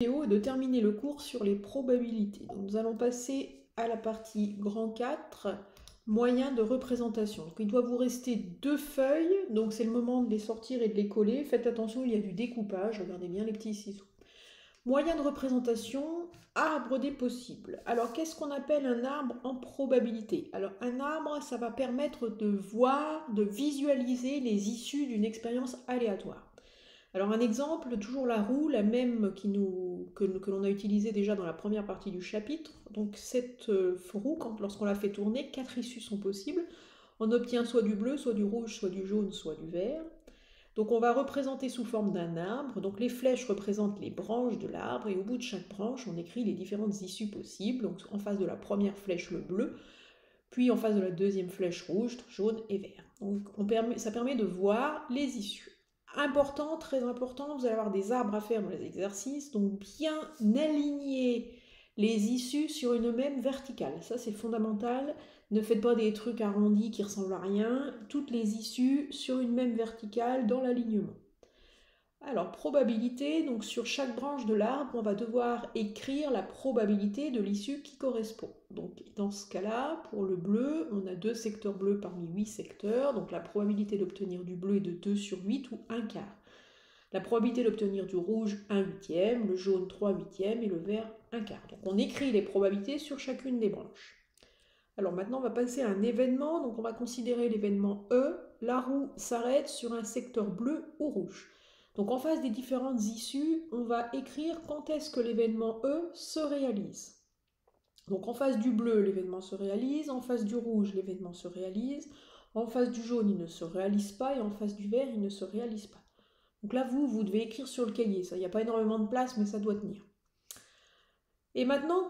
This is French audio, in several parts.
Vidéo est de terminer le cours sur les probabilités. Donc, nous allons passer à la partie grand 4, moyens de représentation. Donc, il doit vous rester 2 feuilles, donc c'est le moment de les sortir et de les coller. Faites attention, il y a du découpage, regardez bien les petits ciseaux. Moyens de représentation, arbre des possibles. Alors, qu'est-ce qu'on appelle un arbre en probabilité? Alors, un arbre, ça va permettre de voir, de visualiser les issues d'une expérience aléatoire. Alors un exemple, toujours la roue, la même que l'on a utilisée déjà dans la première partie du chapitre. Donc cette roue, lorsqu'on la fait tourner, 4 issues sont possibles. On obtient soit du bleu, soit du rouge, soit du jaune, soit du vert. Donc on va représenter sous forme d'un arbre. Donc les flèches représentent les branches de l'arbre et au bout de chaque branche, on écrit les différentes issues possibles. Donc en face de la première flèche, le bleu, puis en face de la deuxième flèche, rouge, jaune et vert. Donc ça permet de voir les issues. Important, très important, vous allez avoir des arbres à faire dans les exercices, donc bien aligner les issues sur une même verticale. Ça, c'est fondamental. Ne faites pas des trucs arrondis qui ressemblent à rien. Toutes les issues sur une même verticale dans l'alignement. Alors, probabilité, donc sur chaque branche de l'arbre, on va devoir écrire la probabilité de l'issue qui correspond. Donc, dans ce cas-là, pour le bleu, on a 2 secteurs bleus parmi 8 secteurs, donc la probabilité d'obtenir du bleu est de 2 sur 8 ou 1 quart. La probabilité d'obtenir du rouge, 1 huitième, le jaune, 3 huitièmes et le vert, 1 quart. Donc, on écrit les probabilités sur chacune des branches. Alors maintenant, on va passer à un événement, donc on va considérer l'événement E. La roue s'arrête sur un secteur bleu ou rouge. Donc en face des différentes issues, on va écrire quand est-ce que l'événement E se réalise. Donc en face du bleu, l'événement se réalise, en face du rouge, l'événement se réalise, en face du jaune, il ne se réalise pas, et en face du vert, il ne se réalise pas. Donc là, vous devez écrire sur le cahier, ça, il n'y a pas énormément de place, mais ça doit tenir. Et maintenant,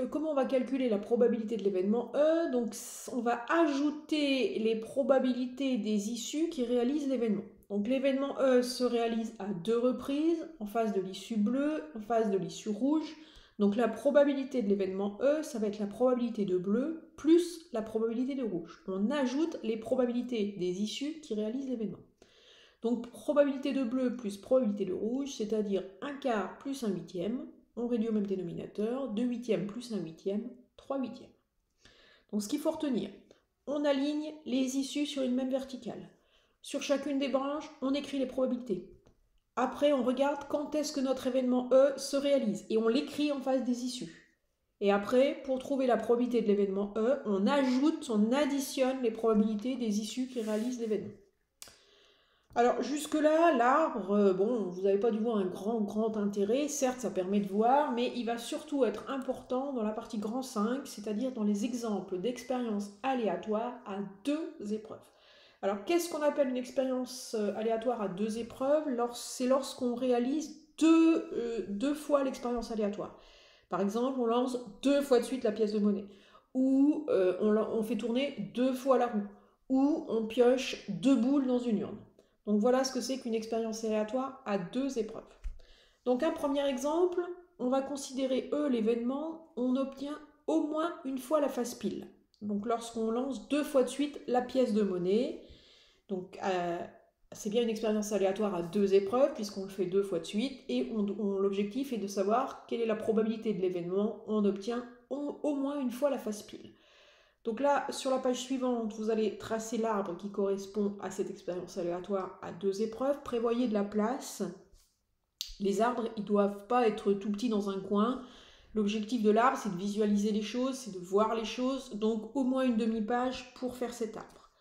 comment on va calculer la probabilité de l'événement E? Donc on va ajouter les probabilités des issues qui réalisent l'événement. Donc l'événement E se réalise à 2 reprises, en face de l'issue bleue, en face de l'issue rouge. Donc la probabilité de l'événement E, ça va être la probabilité de bleu plus la probabilité de rouge. On ajoute les probabilités des issues qui réalisent l'événement. Donc probabilité de bleu plus probabilité de rouge, c'est-à-dire 1 quart plus 1 huitième. On réduit au même dénominateur, 2 huitièmes plus 1 huitième, 3 huitièmes. Donc ce qu'il faut retenir, on aligne les issues sur une même verticale. Sur chacune des branches, on écrit les probabilités. Après, on regarde quand est-ce que notre événement E se réalise et on l'écrit en face des issues. Et après, pour trouver la probabilité de l'événement E, on additionne les probabilités des issues qui réalisent l'événement. Alors jusque-là, l'arbre, bon, vous n'avez pas dû voir un grand intérêt, certes ça permet de voir, mais il va surtout être important dans la partie grand 5, c'est-à-dire dans les exemples d'expériences aléatoires à 2 épreuves. Alors qu'est-ce qu'on appelle une expérience aléatoire à 2 épreuves? C'est lorsqu'on réalise deux fois l'expérience aléatoire. Par exemple, on lance 2 fois de suite la pièce de monnaie, ou on fait tourner 2 fois la roue, ou on pioche 2 boules dans une urne. Donc voilà ce que c'est qu'une expérience aléatoire à 2 épreuves. Donc un premier exemple, on va considérer E l'événement, on obtient au moins une fois la face pile. Donc lorsqu'on lance 2 fois de suite la pièce de monnaie, donc c'est bien une expérience aléatoire à 2 épreuves puisqu'on le fait 2 fois de suite et l'objectif est de savoir quelle est la probabilité de l'événement, on obtient au moins une fois la face pile. Donc là, sur la page suivante, vous allez tracer l'arbre qui correspond à cette expérience aléatoire à 2 épreuves. Prévoyez de la place. Les arbres, ils ne doivent pas être tout petits dans un coin. L'objectif de l'arbre, c'est de visualiser les choses, c'est de voir les choses. Donc au moins une demi-page pour faire cet arbre.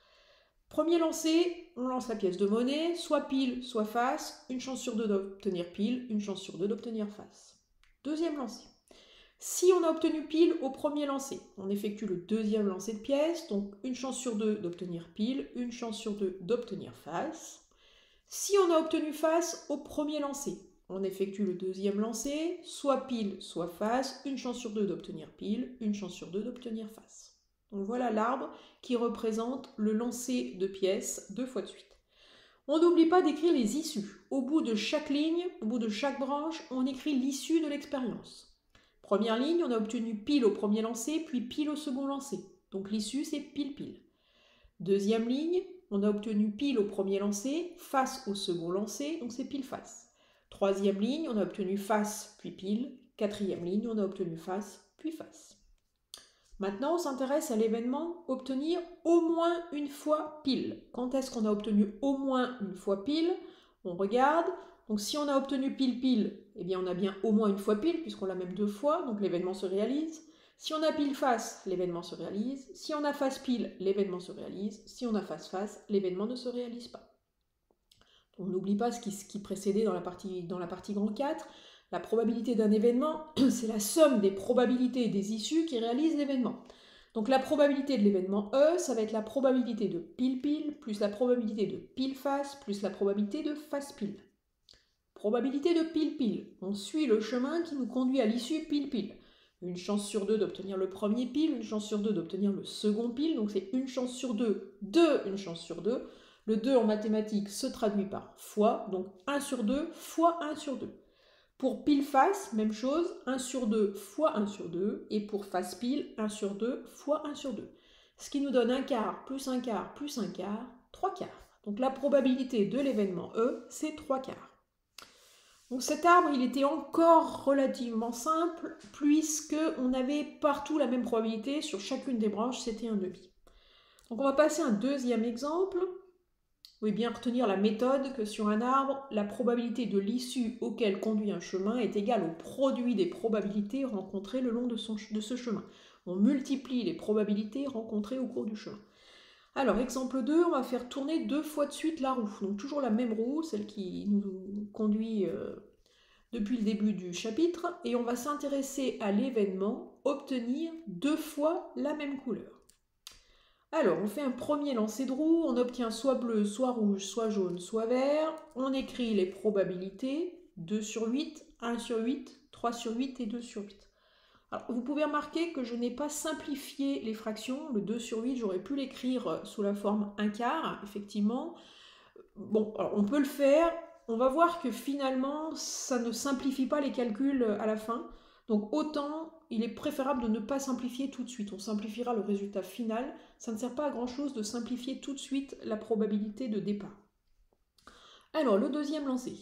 Premier lancé, on lance la pièce de monnaie, soit pile, soit face. Une chance sur 2 d'obtenir pile, une chance sur 2 d'obtenir face. Deuxième lancé. Si on a obtenu pile au premier lancer, on effectue le deuxième lancer de pièces, donc une chance sur 2 d'obtenir pile, une chance sur 2 d'obtenir face. Si on a obtenu face au premier lancer, on effectue le deuxième lancer, soit pile, soit face, une chance sur 2 d'obtenir pile, une chance sur 2 d'obtenir face. Donc voilà l'arbre qui représente le lancer de pièces 2 fois de suite. On n'oublie pas d'écrire les issues. Au bout de chaque ligne, au bout de chaque branche, on écrit l'issue de l'expérience. Première ligne, on a obtenu pile au premier lancer, puis pile au second lancer. Donc l'issue, c'est pile-pile. Deuxième ligne, on a obtenu pile au premier lancer, face au second lancer, donc c'est pile-face. Troisième ligne, on a obtenu face puis pile. Quatrième ligne, on a obtenu face puis face. Maintenant, on s'intéresse à l'événement obtenir au moins une fois pile. Quand est-ce qu'on a obtenu au moins une fois pile? On regarde. Donc si on a obtenu pile pile, eh bien on a bien au moins une fois pile, puisqu'on l'a même deux fois, donc l'événement se réalise. Si on a pile face, l'événement se réalise. Si on a face pile, l'événement se réalise. Si on a face face, l'événement ne se réalise pas. On n'oublie pas ce qui précédait dans la partie grand 4. La probabilité d'un événement, c'est la somme des probabilités et des issues qui réalisent l'événement. Donc la probabilité de l'événement E, ça va être la probabilité de pile-pile, plus la probabilité de pile-face, plus la probabilité de face-pile. Probabilité de pile-pile. On suit le chemin qui nous conduit à l'issue pile-pile. Une chance sur deux d'obtenir le premier pile, une chance sur deux d'obtenir le second pile, donc c'est une chance sur deux, une chance sur deux. Le 2 en mathématiques se traduit par fois, donc 1 sur 2 fois 1 sur 2. Pour pile-face, même chose, 1 sur 2 fois 1 sur 2, et pour face-pile, 1 sur 2 fois 1 sur 2. Ce qui nous donne un quart, plus un quart, plus un quart, 3 quarts. Donc la probabilité de l'événement E, c'est 3 quarts. Donc cet arbre, il était encore relativement simple, puisqu'on avait partout la même probabilité, sur chacune des branches, c'était un demi. Donc on va passer à un deuxième exemple. Vous pouvez bien retenir la méthode que sur un arbre, la probabilité de l'issue auquel conduit un chemin est égale au produit des probabilités rencontrées le long de ce chemin. On multiplie les probabilités rencontrées au cours du chemin. Alors, exemple 2, on va faire tourner 2 fois de suite la roue. Donc toujours la même roue, celle qui nous conduit depuis le début du chapitre. Et on va s'intéresser à l'événement obtenir 2 fois la même couleur. Alors, on fait un premier lancer de roue, on obtient soit bleu, soit rouge, soit jaune, soit vert. On écrit les probabilités, 2 sur 8, 1 sur 8, 3 sur 8 et 2 sur 8. Alors, vous pouvez remarquer que je n'ai pas simplifié les fractions. Le 2 sur 8, j'aurais pu l'écrire sous la forme 1 quart, effectivement. Bon, alors on peut le faire. On va voir que finalement, ça ne simplifie pas les calculs à la fin. Donc autant, il est préférable de ne pas simplifier tout de suite. On simplifiera le résultat final. Ça ne sert pas à grand chose de simplifier tout de suite la probabilité de départ. Alors, le deuxième lancer.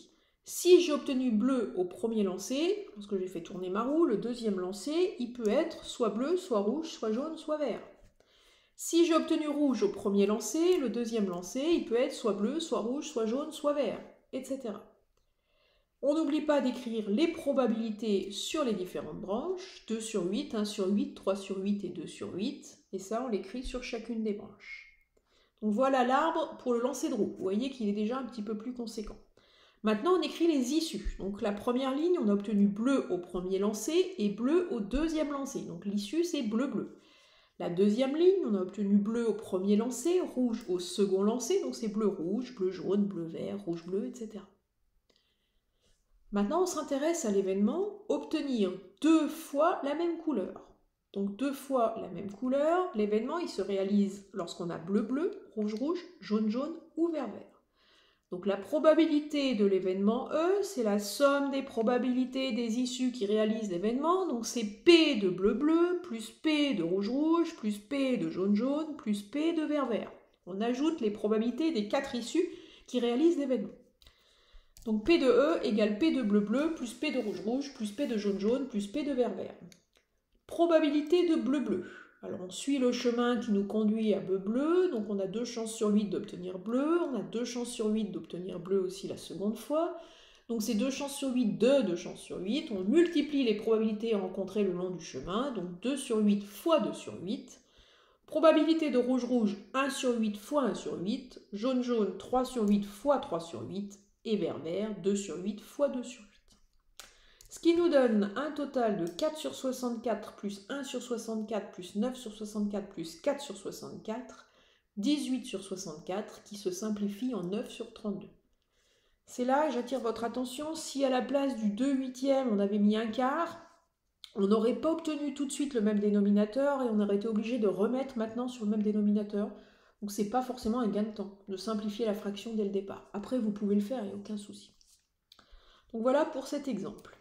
Si j'ai obtenu bleu au premier lancer, lorsque j'ai fait tourner ma roue, le deuxième lancer, il peut être soit bleu, soit rouge, soit jaune, soit vert. Si j'ai obtenu rouge au premier lancer, le deuxième lancer, il peut être soit bleu, soit rouge, soit jaune, soit vert, etc. On n'oublie pas d'écrire les probabilités sur les différentes branches, 2 sur 8, 1 sur 8, 3 sur 8 et 2 sur 8, et ça on l'écrit sur chacune des branches. Donc voilà l'arbre pour le lancer de roue, vous voyez qu'il est déjà un petit peu plus conséquent. Maintenant on écrit les issues, donc la première ligne on a obtenu bleu au premier lancer et bleu au deuxième lancer, donc l'issue c'est bleu-bleu. La deuxième ligne, on a obtenu bleu au premier lancer, rouge au second lancer, donc c'est bleu-rouge, bleu-jaune, bleu-vert, rouge-bleu, etc. Maintenant, on s'intéresse à l'événement obtenir 2 fois la même couleur. Donc 2 fois la même couleur, l'événement il se réalise lorsqu'on a bleu-bleu, rouge-rouge, jaune-jaune ou vert-vert. Donc la probabilité de l'événement E, c'est la somme des probabilités des issues qui réalisent l'événement. Donc c'est P de bleu-bleu, plus P de rouge-rouge, plus P de jaune-jaune, plus P de vert-vert. On ajoute les probabilités des 4 issues qui réalisent l'événement. Donc P de E égale P de bleu-bleu, plus P de rouge-rouge, plus P de jaune-jaune, plus P de vert-vert. Probabilité de bleu-bleu. Alors on suit le chemin qui nous conduit à bleu-bleu, donc on a 2 chances sur 8 d'obtenir bleu, on a 2 chances sur 8 d'obtenir bleu aussi la seconde fois, donc c'est 2 chances sur 8 de 2 chances sur 8, on multiplie les probabilités rencontrées le long du chemin, donc 2 sur 8 fois 2 sur 8, probabilité de rouge-rouge 1 sur 8 fois 1 sur 8, jaune-jaune 3 sur 8 fois 3 sur 8, et vert-vert 2 sur 8 fois 2 sur 8. Ce qui nous donne un total de 4 sur 64 plus 1 sur 64 plus 9 sur 64 plus 4 sur 64, 18 sur 64 qui se simplifie en 9 sur 32. C'est là, j'attire votre attention, si à la place du 2/8 on avait mis un quart, on n'aurait pas obtenu tout de suite le même dénominateur et on aurait été obligé de remettre maintenant sur le même dénominateur. Donc c'est pas forcément un gain de temps de simplifier la fraction dès le départ. Après vous pouvez le faire, il n'y a aucun souci. Donc voilà pour cet exemple.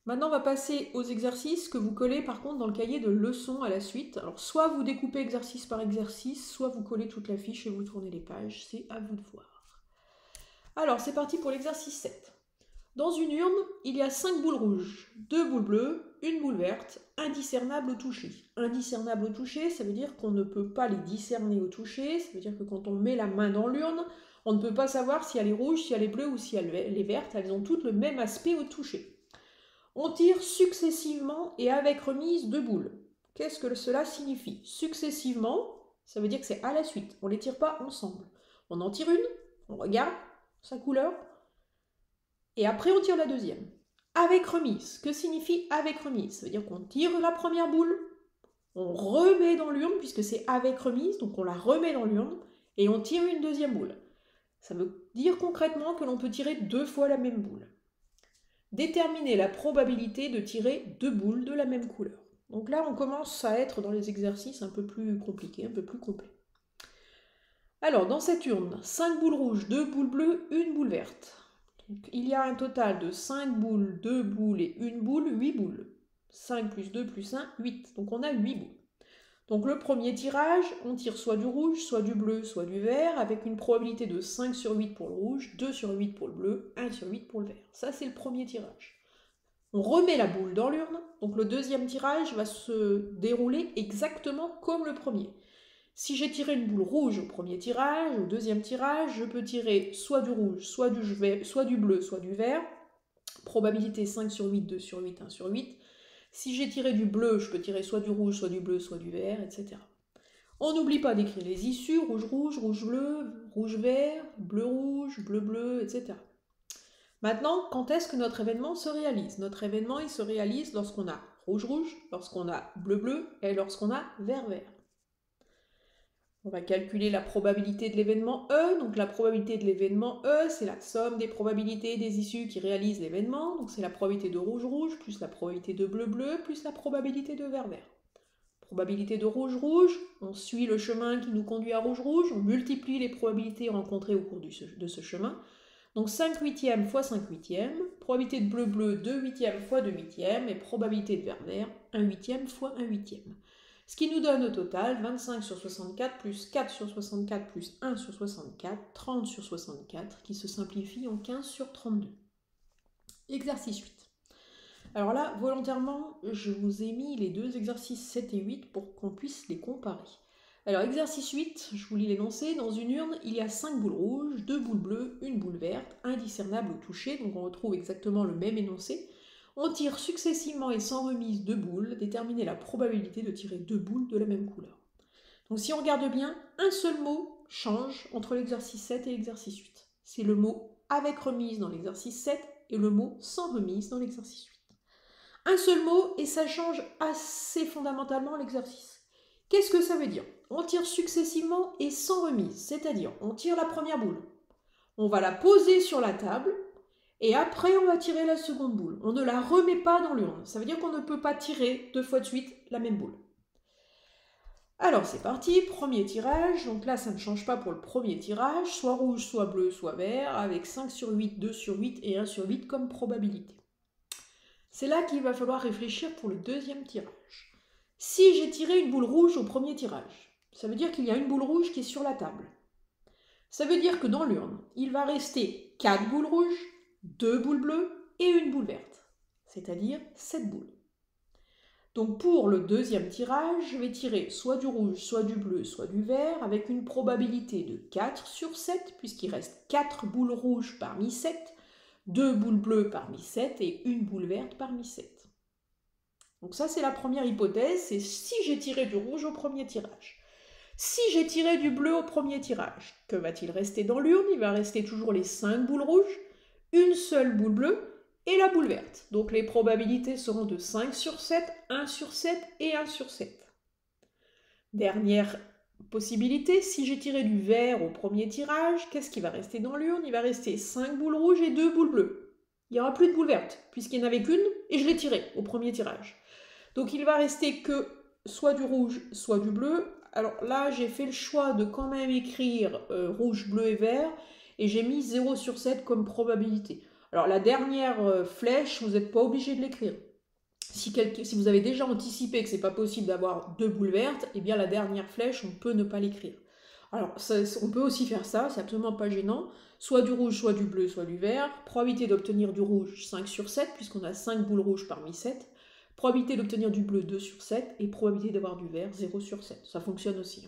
Maintenant, on va passer aux exercices que vous collez par contre dans le cahier de leçons à la suite. Alors, soit vous découpez exercice par exercice, soit vous collez toute la fiche et vous tournez les pages. C'est à vous de voir. Alors, c'est parti pour l'exercice 7. Dans une urne, il y a 5 boules rouges, 2 boules bleues, une boule verte, indiscernables au toucher. Indiscernables au toucher, ça veut dire qu'on ne peut pas les discerner au toucher, ça veut dire que quand on met la main dans l'urne, on ne peut pas savoir si elle est rouge, si elle est bleue ou si elle est verte, elles ont toutes le même aspect au toucher. On tire successivement et avec remise 2 boules. Qu'est-ce que cela signifie? Successivement, ça veut dire que c'est à la suite, on ne les tire pas ensemble. On en tire une, on regarde sa couleur, et après on tire la deuxième. Avec remise, que signifie avec remise? Ça veut dire qu'on tire la première boule, on remet dans l'urne, puisque c'est avec remise, donc on la remet dans l'urne, et on tire une deuxième boule. Ça veut dire concrètement que l'on peut tirer 2 fois la même boule. Déterminer la probabilité de tirer 2 boules de la même couleur. Donc là, on commence à être dans les exercices un peu plus compliqués, un peu plus complets. Alors, dans cette urne, 5 boules rouges, 2 boules bleues, une boule verte. Donc, il y a un total de 5 boules, 2 boules et une boule, 8 boules. 5 plus 2 plus 1, 8. Donc on a 8 boules. Donc le premier tirage, on tire soit du rouge, soit du bleu, soit du vert, avec une probabilité de 5 sur 8 pour le rouge, 2 sur 8 pour le bleu, 1 sur 8 pour le vert. Ça, c'est le premier tirage. On remet la boule dans l'urne, donc le deuxième tirage va se dérouler exactement comme le premier. Si j'ai tiré une boule rouge au premier tirage, au deuxième tirage, je peux tirer soit du rouge, soit du bleu, soit du vert. Probabilité 5 sur 8, 2 sur 8, 1 sur 8. Si j'ai tiré du bleu, je peux tirer soit du rouge, soit du bleu, soit du vert, etc. On n'oublie pas d'écrire les issues, rouge-rouge, rouge-bleu, rouge-vert, bleu-rouge, bleu-bleu, etc. Maintenant, quand est-ce que notre événement se réalise? Notre événement, il se réalise lorsqu'on a rouge-rouge, lorsqu'on a bleu-bleu et lorsqu'on a vert-vert. On va calculer la probabilité de l'événement E. Donc la probabilité de l'événement E, c'est la somme des probabilités des issues qui réalisent l'événement. Donc c'est la probabilité de rouge-rouge plus la probabilité de bleu-bleu plus la probabilité de vert-vert. Probabilité de rouge-rouge, on suit le chemin qui nous conduit à rouge-rouge, on multiplie les probabilités rencontrées au cours de ce chemin. Donc 5 huitièmes fois 5 huitièmes, probabilité de bleu-bleu 2 huitièmes fois 2 huitièmes et probabilité de vert-vert 1 huitième fois 1 huitième. Ce qui nous donne au total 25 sur 64 plus 4 sur 64 plus 1 sur 64, 30 sur 64, qui se simplifie en 15 sur 32. Exercice 8. Alors là, volontairement, je vous ai mis les deux exercices 7 et 8 pour qu'on puisse les comparer. Alors, exercice 8, je vous lis l'énoncé. Dans une urne, il y a 5 boules rouges, 2 boules bleues, une boule verte, indiscernable au toucher. Donc on retrouve exactement le même énoncé. On tire successivement et sans remise 2 boules, déterminer la probabilité de tirer 2 boules de la même couleur. Donc si on regarde bien, un seul mot change entre l'exercice 7 et l'exercice 8. C'est le mot avec remise dans l'exercice 7 et le mot sans remise dans l'exercice 8. Un seul mot et ça change assez fondamentalement l'exercice. Qu'est-ce que ça veut dire? On tire successivement et sans remise, c'est-à-dire on tire la première boule, on va la poser sur la table, et après, on va tirer la seconde boule. On ne la remet pas dans l'urne. Ça veut dire qu'on ne peut pas tirer 2 fois de suite la même boule. Alors, c'est parti. Premier tirage. Donc là, ça ne change pas pour le premier tirage. Soit rouge, soit bleu, soit vert. Avec 5 sur 8, 2 sur 8 et 1 sur 8 comme probabilité. C'est là qu'il va falloir réfléchir pour le deuxième tirage. Si j'ai tiré une boule rouge au premier tirage, ça veut dire qu'il y a une boule rouge qui est sur la table. Ça veut dire que dans l'urne, il va rester 4 boules rouges, 2 boules bleues et une boule verte, c'est-à-dire 7 boules. Donc pour le deuxième tirage, je vais tirer soit du rouge, soit du bleu, soit du vert, avec une probabilité de 4 sur 7, puisqu'il reste 4 boules rouges parmi 7, 2 boules bleues parmi 7 et une boule verte parmi 7. Donc ça c'est la première hypothèse, c'est si j'ai tiré du rouge au premier tirage. Si j'ai tiré du bleu au premier tirage, que va-t-il rester dans l'urne? Il va rester toujours les 5 boules rouges, une seule boule bleue et la boule verte. Donc les probabilités seront de 5 sur 7, 1 sur 7 et 1 sur 7. Dernière possibilité, si j'ai tiré du vert au premier tirage, qu'est-ce qui va rester dans l'urne? Il va rester 5 boules rouges et 2 boules bleues. Il n'y aura plus de boule verte, puisqu'il n'y en avait qu'une, et je l'ai tirée au premier tirage. Donc il va rester que soit du rouge, soit du bleu. Alors là, j'ai fait le choix de quand même écrire rouge, bleu et vert, et j'ai mis 0 sur 7 comme probabilité. Alors la dernière flèche, vous n'êtes pas obligé de l'écrire. Si vous avez déjà anticipé que ce n'est pas possible d'avoir 2 boules vertes, eh bien la dernière flèche, on peut ne pas l'écrire. Alors, on peut aussi faire ça, c'est absolument pas gênant. Soit du rouge, soit du bleu, soit du vert. Probabilité d'obtenir du rouge, 5 sur 7, puisqu'on a 5 boules rouges parmi 7. Probabilité d'obtenir du bleu, 2 sur 7. Et probabilité d'avoir du vert, 0 sur 7. Ça fonctionne aussi.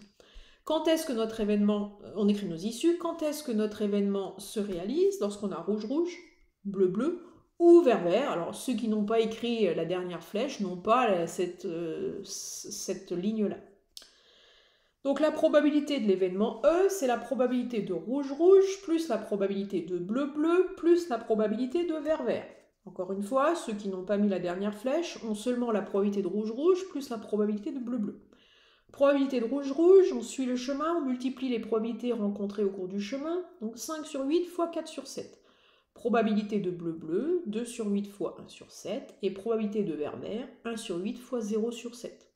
Quand est-ce que notre événement, on écrit nos issues, quand est-ce que notre événement se réalise? Lorsqu'on a rouge-rouge, bleu-bleu ou vert-vert. Alors, ceux qui n'ont pas écrit la dernière flèche n'ont pas cette ligne-là. Donc la probabilité de l'événement E, c'est la probabilité de rouge-rouge plus la probabilité de bleu-bleu plus la probabilité de vert-vert. Encore une fois, ceux qui n'ont pas mis la dernière flèche ont seulement la probabilité de rouge-rouge plus la probabilité de bleu-bleu. Probabilité de rouge-rouge, on suit le chemin, on multiplie les probabilités rencontrées au cours du chemin, donc 5 sur 8 fois 4 sur 7. Probabilité de bleu-bleu, 2 sur 8 fois 1 sur 7, et probabilité de vert-vert, 1 sur 8 fois 0 sur 7.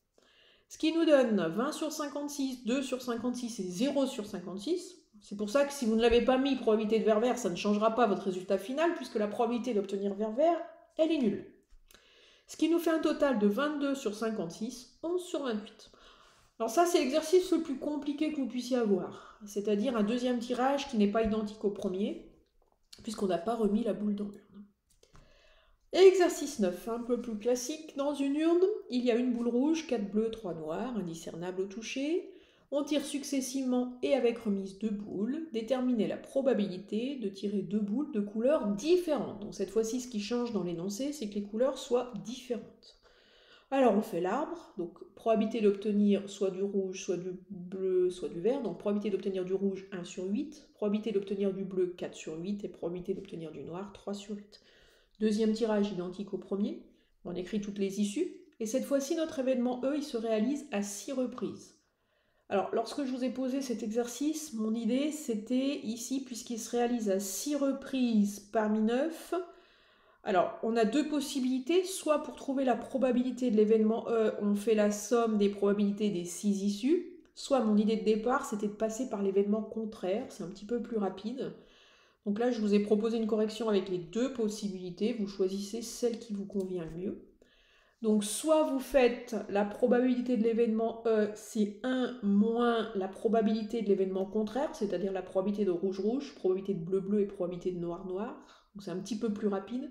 Ce qui nous donne 20 sur 56, 2 sur 56 et 0 sur 56. C'est pour ça que si vous ne l'avez pas mis, probabilité de vert-vert, ça ne changera pas votre résultat final, puisque la probabilité d'obtenir vert-vert, elle est nulle. Ce qui nous fait un total de 22 sur 56, 11 sur 28. Alors ça, c'est l'exercice le plus compliqué que vous puissiez avoir, c'est-à-dire un deuxième tirage qui n'est pas identique au premier, puisqu'on n'a pas remis la boule dans l'urne. Exercice 9, un peu plus classique. Dans une urne, il y a une boule rouge, 4 bleus, 3 noirs, indiscernables au toucher. On tire successivement et avec remise 2 boules. Déterminez la probabilité de tirer 2 boules de couleurs différentes. Donc cette fois-ci, ce qui change dans l'énoncé, c'est que les couleurs soient différentes. Alors on fait l'arbre, donc probabilité d'obtenir soit du rouge, soit du bleu, soit du vert. Donc probabilité d'obtenir du rouge, 1 sur 8. Probabilité d'obtenir du bleu, 4 sur 8. Et probabilité d'obtenir du noir, 3 sur 8. Deuxième tirage identique au premier, on écrit toutes les issues, et cette fois-ci notre événement E il se réalise à 6 reprises. Alors lorsque je vous ai posé cet exercice, mon idée c'était ici, puisqu'il se réalise à 6 reprises parmi 9, alors on a deux possibilités, soit pour trouver la probabilité de l'événement E, on fait la somme des probabilités des 6 issues, soit mon idée de départ c'était de passer par l'événement contraire, c'est un petit peu plus rapide. Donc là, je vous ai proposé une correction avec les deux possibilités. Vous choisissez celle qui vous convient le mieux. Donc soit vous faites la probabilité de l'événement E, c'est 1 moins la probabilité de l'événement contraire, c'est-à-dire la probabilité de rouge-rouge, probabilité de bleu-bleu et probabilité de noir-noir. Donc c'est un petit peu plus rapide.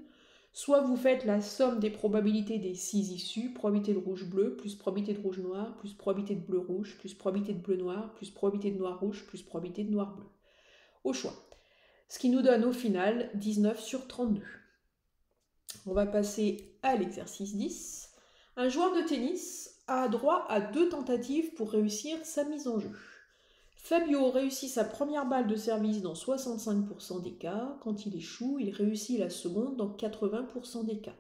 Soit vous faites la somme des probabilités des 6 issues, probabilité de rouge-bleu, plus probabilité de rouge-noir, plus probabilité de bleu-rouge, plus probabilité de bleu-noir, plus probabilité de noir-rouge, plus probabilité de noir-bleu. Au choix. Ce qui nous donne au final 19 sur 32. On va passer à l'exercice 10. Un joueur de tennis a droit à 2 tentatives pour réussir sa mise en jeu. Fabio réussit sa première balle de service dans 65% des cas. Quand il échoue, il réussit la seconde dans 80% des cas.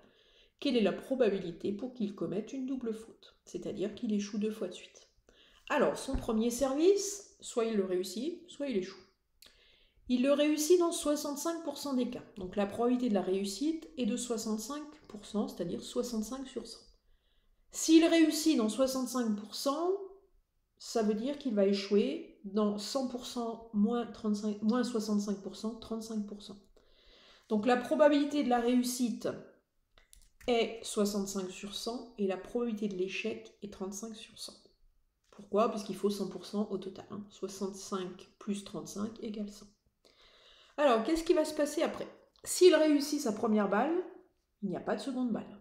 Quelle est la probabilité pour qu'il commette une double faute? C'est-à-dire qu'il échoue 2 fois de suite. Alors, son premier service, soit il le réussit, soit il échoue. Il le réussit dans 65% des cas. Donc la probabilité de la réussite est de 65%, c'est-à-dire 65 sur 100. S'il réussit dans 65%, ça veut dire qu'il va échouer dans 100% moins 65%, 35%. Donc la probabilité de la réussite est 65 sur 100 et la probabilité de l'échec est 35 sur 100. Pourquoi? Puisqu'il faut 100% au total. 65 plus 35 égale 100. Alors, qu'est-ce qui va se passer après? S'il réussit sa première balle, il n'y a pas de seconde balle.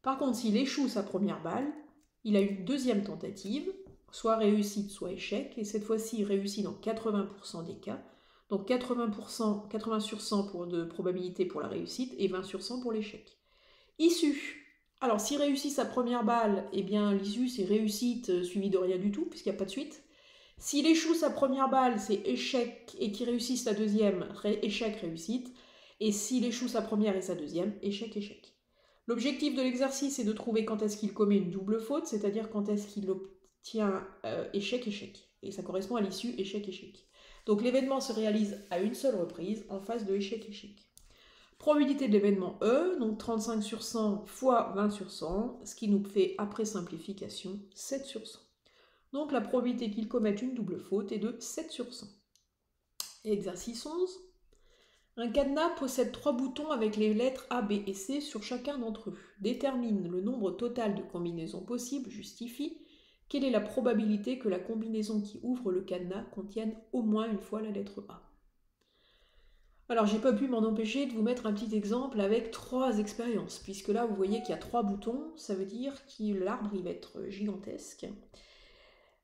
Par contre, s'il échoue sa première balle, il a une deuxième tentative, soit réussite, soit échec, et cette fois-ci, il réussit dans 80% des cas. Donc 80 sur 100 de probabilité pour la réussite et 20 sur 100 pour l'échec. Issue. Alors, s'il réussit sa première balle, eh bien, l'issue, c'est réussite suivie de rien du tout, puisqu'il n'y a pas de suite. S'il échoue sa première balle, c'est échec, et qu'il réussisse la deuxième, échec, réussite. Et s'il échoue sa première et sa deuxième, échec, échec. L'objectif de l'exercice est de trouver quand est-ce qu'il commet une double faute, c'est-à-dire quand est-ce qu'il obtient échec, échec. Et ça correspond à l'issue échec, échec. Donc l'événement se réalise à une seule reprise, en phase de échec, échec. Probabilité de l'événement E, donc 35 sur 100 fois 20 sur 100, ce qui nous fait, après simplification, 7 sur 100. Donc la probabilité qu'il commette une double faute est de 7 sur 100. Exercice 11. Un cadenas possède 3 boutons avec les lettres A, B et C sur chacun d'entre eux. Détermine le nombre total de combinaisons possibles, justifie. quelle est la probabilité que la combinaison qui ouvre le cadenas contienne au moins une fois la lettre A? Alors, j'ai pas pu m'en empêcher de vous mettre un petit exemple avec 3 expériences, puisque là, vous voyez qu'il y a 3 boutons, ça veut dire que l'arbre, il va être gigantesque.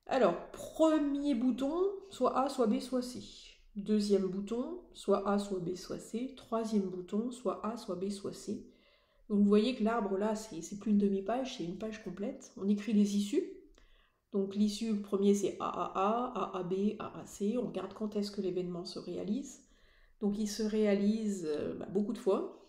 Alors, premier bouton, soit A, soit B, soit C. Deuxième bouton, soit A, soit B, soit C. Troisième bouton, soit A, soit B, soit C. Donc, vous voyez que l'arbre, là, c'est plus une demi-page, c'est une page complète. On écrit les issues. Donc, l'issue, le premier, c'est AAA, AAB, AAC. On regarde quand est-ce que l'événement se réalise. Donc il se réalise beaucoup de fois.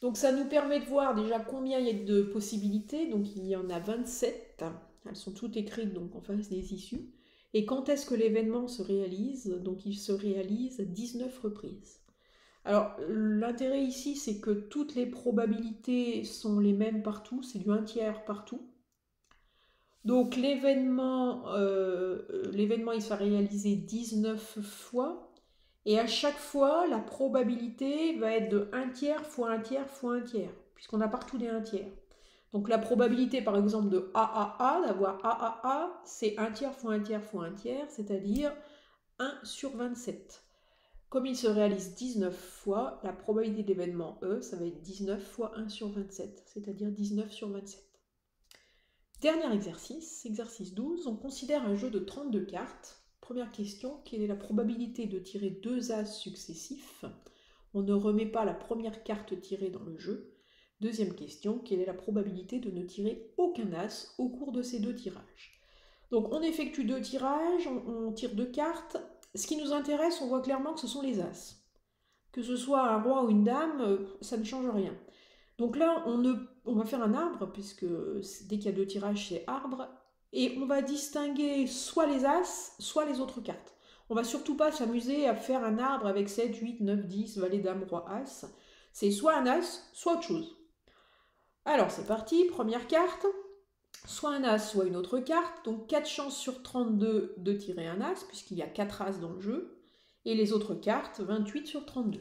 Donc ça nous permet de voir déjà combien il y a de possibilités. Donc il y en a 27. Elles sont toutes écrites donc en face des issues. Et quand est-ce que l'événement se réalise? Donc il se réalise 19 reprises. Alors l'intérêt ici, c'est que toutes les probabilités sont les mêmes partout. C'est du 1/3 partout. Donc l'événement il sera réalisé 19 fois. Et à chaque fois, la probabilité va être de 1/3 fois 1/3 fois 1/3, puisqu'on a partout des 1/3. Donc la probabilité, par exemple, de AAA, d'avoir AAA, c'est 1/3 fois 1/3 fois 1/3, c'est-à-dire 1 sur 27. Comme il se réalise 19 fois, la probabilité d'événement E, ça va être 19 fois 1 sur 27, c'est-à-dire 19 sur 27. Dernier exercice, exercice 12, on considère un jeu de 32 cartes. Première question, quelle est la probabilité de tirer 2 As successifs? On ne remet pas la première carte tirée dans le jeu. Deuxième question, quelle est la probabilité de ne tirer aucun As au cours de ces 2 tirages? Donc on effectue 2 tirages, on tire 2 cartes. Ce qui nous intéresse, on voit clairement que ce sont les As. Que ce soit un roi ou une dame, ça ne change rien. Donc là, on va faire un arbre, puisque dès qu'il y a 2 tirages, c'est arbre. Et on va distinguer soit les As, soit les autres cartes. On va surtout pas s'amuser à faire un arbre avec 7, 8, 9, 10, valet, dame, roi, As. C'est soit un As, soit autre chose. Alors c'est parti, première carte. Soit un As, soit une autre carte. Donc 4 chances sur 32 de tirer un As, puisqu'il y a 4 As dans le jeu. Et les autres cartes, 28 sur 32.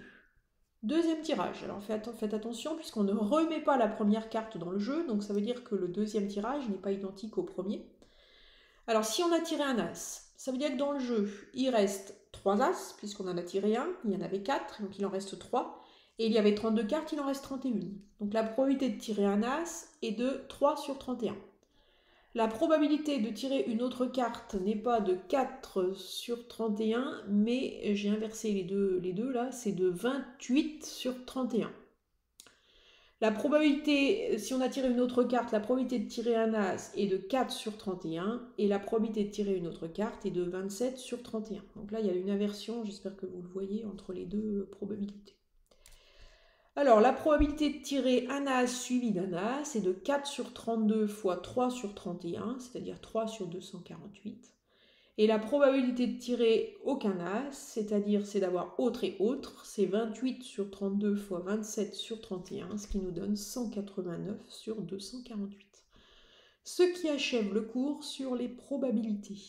Deuxième tirage. Alors faites attention puisqu'on ne remet pas la première carte dans le jeu, donc ça veut dire que le deuxième tirage n'est pas identique au premier. Alors si on a tiré un As, ça veut dire que dans le jeu, il reste 3 As, puisqu'on en a tiré un, il y en avait 4, donc il en reste 3. Et il y avait 32 cartes, il en reste 31. Donc la probabilité de tirer un As est de 3 sur 31. La probabilité de tirer une autre carte n'est pas de 4 sur 31, mais j'ai inversé les deux là, c'est de 28 sur 31. La probabilité, si on a tiré une autre carte, la probabilité de tirer un As est de 4 sur 31, et la probabilité de tirer une autre carte est de 27 sur 31. Donc là, il y a une inversion, j'espère que vous le voyez, entre les deux probabilités. Alors, la probabilité de tirer un As suivi d'un As est de 4 sur 32 fois 3 sur 31, c'est-à-dire 3 sur 248. Et la probabilité de tirer aucun As, c'est-à-dire c'est d'avoir autre et autre, c'est 28 sur 32 fois 27 sur 31, ce qui nous donne 189 sur 248. Ce qui achève le cours sur les probabilités.